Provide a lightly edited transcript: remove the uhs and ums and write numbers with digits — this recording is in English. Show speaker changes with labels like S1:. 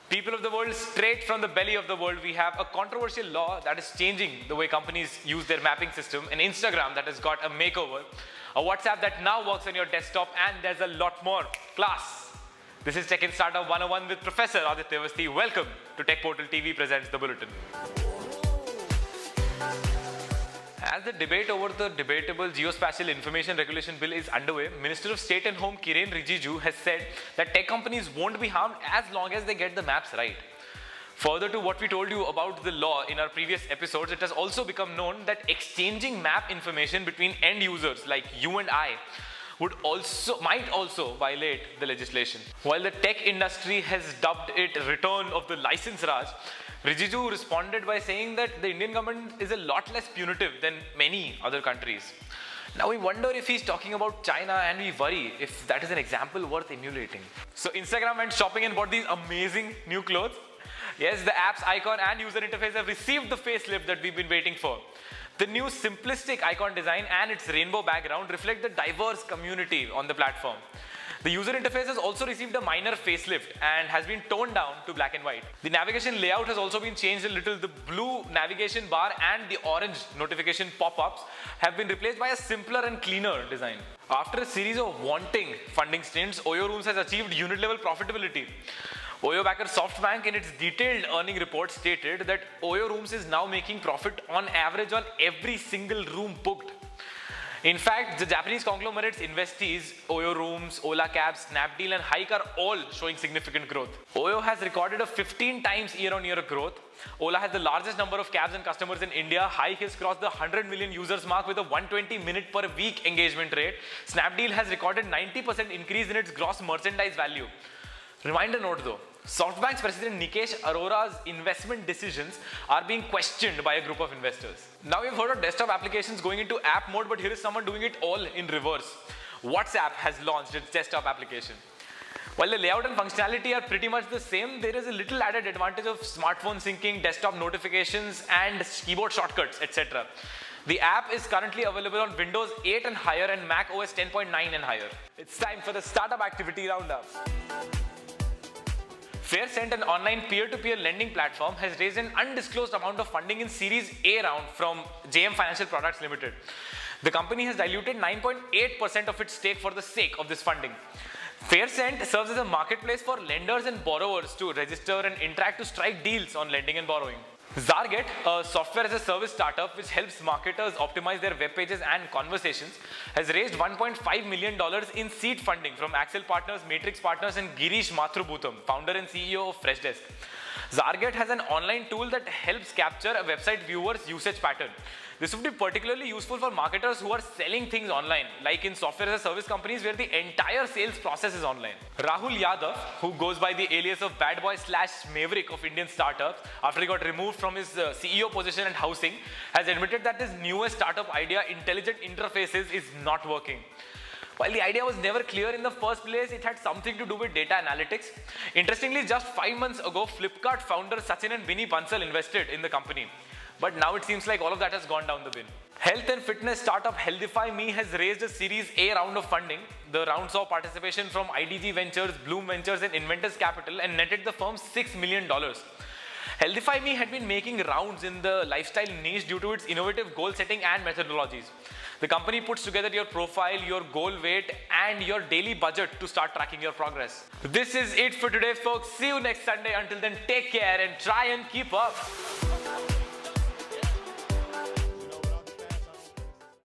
S1: People of the world, straight from the belly of the world, we have a controversial law that is changing the way companies use their mapping system, an Instagram that has got a makeover, a WhatsApp that now works on your desktop, and there's a lot more. Class. This is Tech in Startup 101 with Professor Aditya Awasthi. Welcome to Tech Portal TV presents The Bulletin. As the debate over the debatable Geospatial Information Regulation Bill is underway, Minister of State and Home Kiren Rijiju has said that tech companies won't be harmed as long as they get the maps right. Further to what we told you about the law in our previous episodes, it has also become known that exchanging map information between end users like you and I might also violate the legislation. While the tech industry has dubbed it return of the license Raj, Rijiju responded by saying that the Indian government is a lot less punitive than many other countries. Now we wonder if he's talking about China, and we worry if that is an example worth emulating. So Instagram went shopping and bought these amazing new clothes. Yes, the app's icon and user interface have received the facelift that we've been waiting for. The new simplistic icon design and its rainbow background reflect the diverse community on the platform. The user interface has also received a minor facelift and has been toned down to black and white. The navigation layout has also been changed a little. The blue navigation bar and the orange notification pop-ups have been replaced by a simpler and cleaner design. After a series of wanting funding stints, Oyo Rooms has achieved unit-level profitability. Oyo backer SoftBank in its detailed earning report stated that Oyo Rooms is now making profit on average on every single room booked. In fact, the Japanese conglomerates investees, Oyo Rooms, Ola Cabs, Snapdeal and Hike are all showing significant growth. Oyo has recorded a 15 times year-on-year growth. Ola has the largest number of cabs and customers in India. Hike has crossed the 100 million users mark with a 120 minute per week engagement rate. Snapdeal has recorded 90% increase in its gross merchandise value. Reminder note though, SoftBank's president Nikesh Arora's investment decisions are being questioned by a group of investors. Now we've heard of desktop applications going into app mode, but here is someone doing it all in reverse. WhatsApp has launched its desktop application. While the layout and functionality are pretty much the same, there is a little added advantage of smartphone syncing, desktop notifications and keyboard shortcuts, etc. The app is currently available on Windows 8 and higher and Mac OS 10.9 and higher. It's time for the startup activity roundup. Fairsent, an online peer-to-peer lending platform, has raised an undisclosed amount of funding in Series A round from JM Financial Products Limited. The company has diluted 9.8% of its stake for the sake of this funding. Fairsent serves as a marketplace for lenders and borrowers to register and interact to strike deals on lending and borrowing. Zarget, a software-as-a-service startup which helps marketers optimize their web pages and conversations, has raised $1.5 million in seed funding from Axel Partners, Matrix Partners and Girish Mathrubootham, founder and CEO of Freshdesk. Zarget has an online tool that helps capture a website viewer's usage pattern. This would be particularly useful for marketers who are selling things online, like in software-as-a-service companies where the entire sales process is online. Rahul Yadav, who goes by the alias of Bad Boy / Maverick of Indian startups after he got removed from his CEO position and housing, has admitted that his newest startup idea, Intelligent Interfaces, is not working. While the idea was never clear in the first place, it had something to do with data analytics. Interestingly, just 5 months ago, Flipkart founder Sachin and Vinny Bansal invested in the company. But now it seems like all of that has gone down the bin. Health and fitness startup Healthify.me has raised a Series A round of funding. The round saw participation from IDG Ventures, Bloom Ventures and Inventors Capital and netted the firm $6 million. Healthify.me had been making rounds in the lifestyle niche due to its innovative goal setting and methodologies. The company puts together your profile, your goal weight and your daily budget to start tracking your progress. This is it for today, folks. See you next Sunday. Until then, take care and try and keep up.